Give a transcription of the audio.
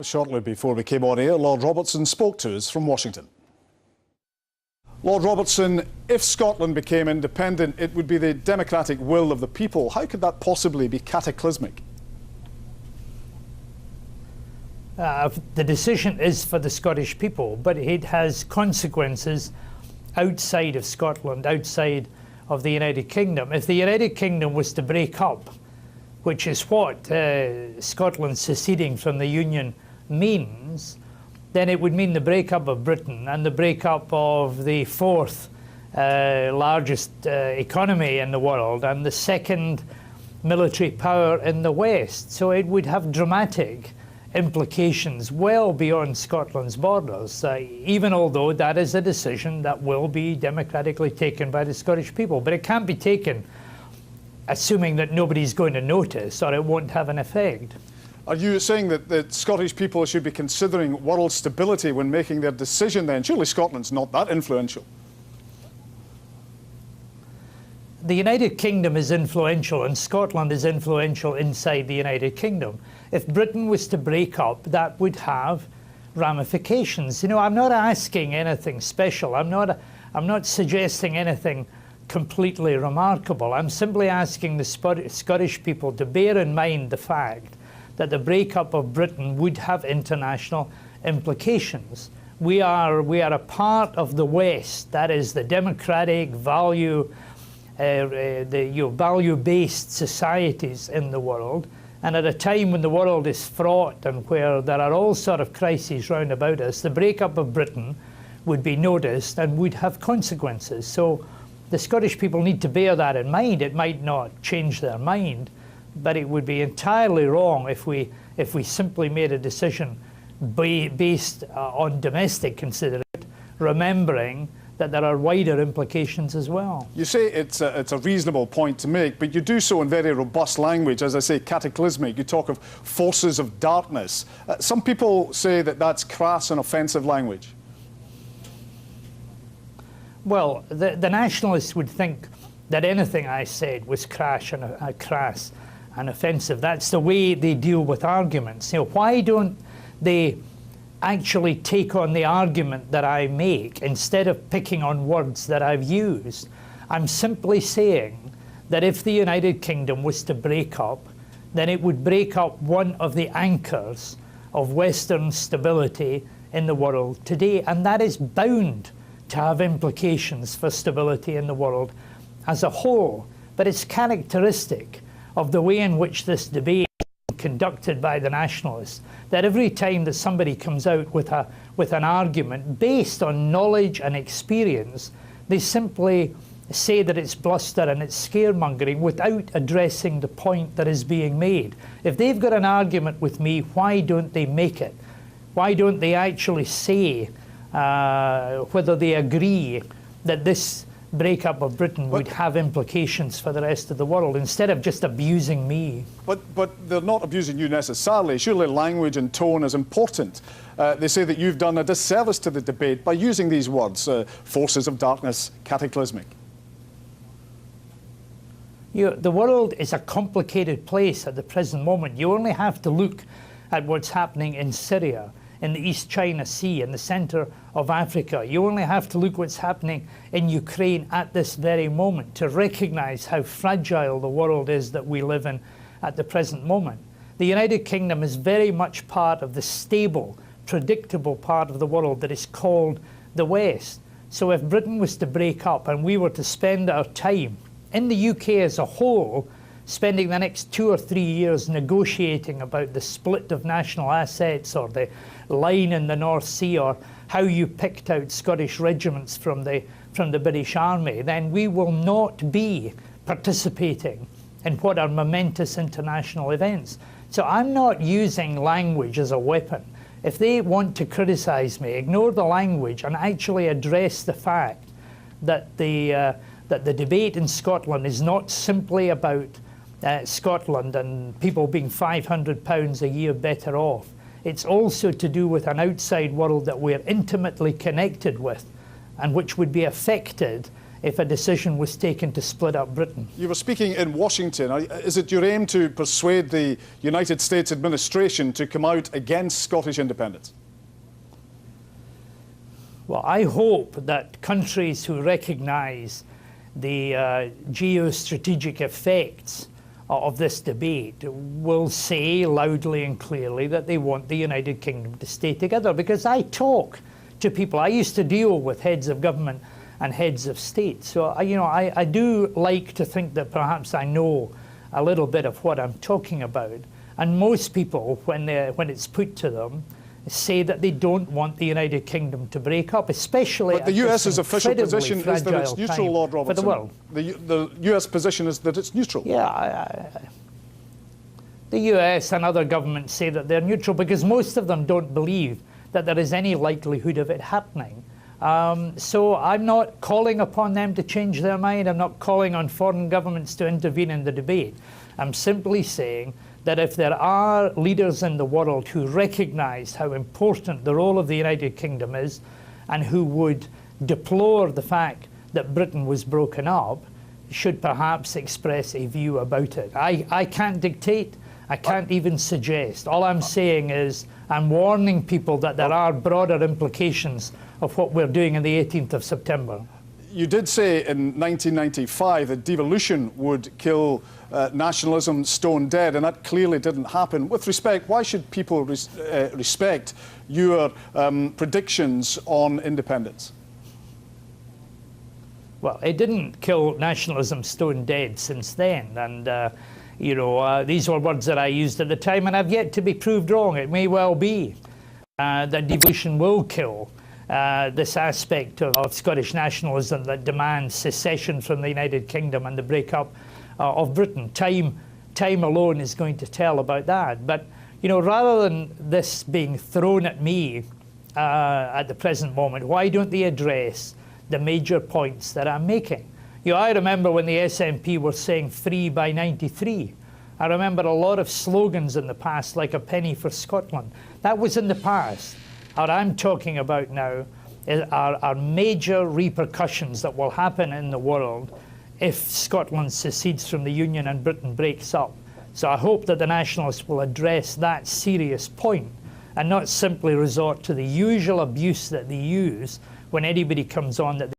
Shortly before we came on air, Lord Robertson spoke to us from Washington. Lord Robertson, if Scotland became independent, it would be the democratic will of the people. How could that possibly be cataclysmic? The decision is for the Scottish people, but it has consequences outside of Scotland, outside of the United Kingdom. If the United Kingdom was to break up, which is what Scotland seceding from the Union means, then it would mean the breakup of Britain and the breakup of the fourth largest economy in the world and the second military power in the West. So it would have dramatic implications well beyond Scotland's borders, even although that is a decision that will be democratically taken by the Scottish people. But it can't be taken assuming that nobody's going to notice or it won't have an effect. Are you saying that the Scottish people should be considering world stability when making their decision then? Surely Scotland's not that influential. The United Kingdom is influential and Scotland is influential inside the United Kingdom. If Britain was to break up, that would have ramifications. You know, I'm not asking anything special. I'm not suggesting anything completely remarkable. I'm simply asking the Scottish people to bear in mind the fact that the breakup of Britain would have international implications. We are a part of the West, that is the democratic value-based societies in the world, and at a time when the world is fraught and where there are all sort of crises round about us, the breakup of Britain would be noticed and would have consequences. So the Scottish people need to bear that in mind. It might not change their mind, but it would be entirely wrong if we simply made a decision based on domestic considerations, remembering that there are wider implications as well. You say it's a reasonable point to make, but you do so in very robust language, as I say, cataclysmic. You talk of forces of darkness. Some people say that that's crass and offensive language. Well, the nationalists would think that anything I said was crass and offensive. That's the way they deal with arguments. You know, why don't they actually take on the argument that I make instead of picking on words that I've used? I'm simply saying that if the United Kingdom was to break up, then it would break up one of the anchors of Western stability in the world today, and that is bound to have implications for stability in the world as a whole. But it's characteristic of the way in which this debate is conducted by the nationalists, that every time that somebody comes out with an argument based on knowledge and experience, they simply say that it's bluster and it's scaremongering without addressing the point that is being made. If they've got an argument with me, why don't they make it? Why don't they actually say whether they agree that this breakup of Britain would have implications for the rest of the world, instead of just abusing me? But they're not abusing you necessarily. Surely language and tone is important. They say that you've done a disservice to the debate by using these words, forces of darkness, cataclysmic. The world is a complicated place at the present moment. You only have to look at what's happening in Syria, in the East China Sea, in the center of Africa. You only have to look what's happening in Ukraine at this very moment to recognize how fragile the world is that we live in at the present moment. The United Kingdom is very much part of the stable, predictable part of the world that is called the West. So if Britain was to break up and we were to spend our time in the UK as a whole, spending the next 2 or 3 years negotiating about the split of national assets or the line in the North Sea or how you picked out Scottish regiments from the British Army, then we will not be participating in what are momentous international events. So I'm not using language as a weapon. If they want to criticize me, ignore the language and actually address the fact that the debate in Scotland is not simply about Scotland and people being £500 a year better off. It's also to do with an outside world that we're intimately connected with and which would be affected if a decision was taken to split up Britain. You were speaking in Washington. Is it your aim to persuade the United States administration to come out against Scottish independence? Well, I hope that countries who recognise the geostrategic effects of this debate will say loudly and clearly that they want the United Kingdom to stay together. Because I talk to people, I used to deal with heads of government and heads of state. So, I do like to think that perhaps I know a little bit of what I'm talking about. And most people, when it's put to them, say that they don't want the United Kingdom to break up, especially but the US's official position is that it's neutral, Lord Robertson. For the world. The US position is that it's neutral. Yeah, the US and other governments say that they're neutral because most of them don't believe that there is any likelihood of it happening. So I'm not calling upon them to change their mind. I'm not calling on foreign governments to intervene in the debate. I'm simply saying that if there are leaders in the world who recognise how important the role of the United Kingdom is and who would deplore the fact that Britain was broken up, should perhaps express a view about it. I can't dictate, I can't even suggest. All I'm saying is I'm warning people that there are broader implications of what we're doing on the 18th of September. You did say in 1995 that devolution would kill nationalism stone dead, and that clearly didn't happen. With respect, why should people respect your predictions on independence? Well, it didn't kill nationalism stone dead since then, and these were words that I used at the time, and I've yet to be proved wrong. It may well be that devolution will kill this aspect of Scottish nationalism that demands secession from the United Kingdom and the breakup of Britain. Time alone is going to tell about that. But rather than this being thrown at me at the present moment, why don't they address the major points that I'm making? I remember when the SNP were saying free by 93. I remember a lot of slogans in the past, like a penny for Scotland. That was in the past. What I'm talking about now are major repercussions that will happen in the world if Scotland secedes from the Union and Britain breaks up. So I hope that the nationalists will address that serious point and not simply resort to the usual abuse that they use when anybody comes on that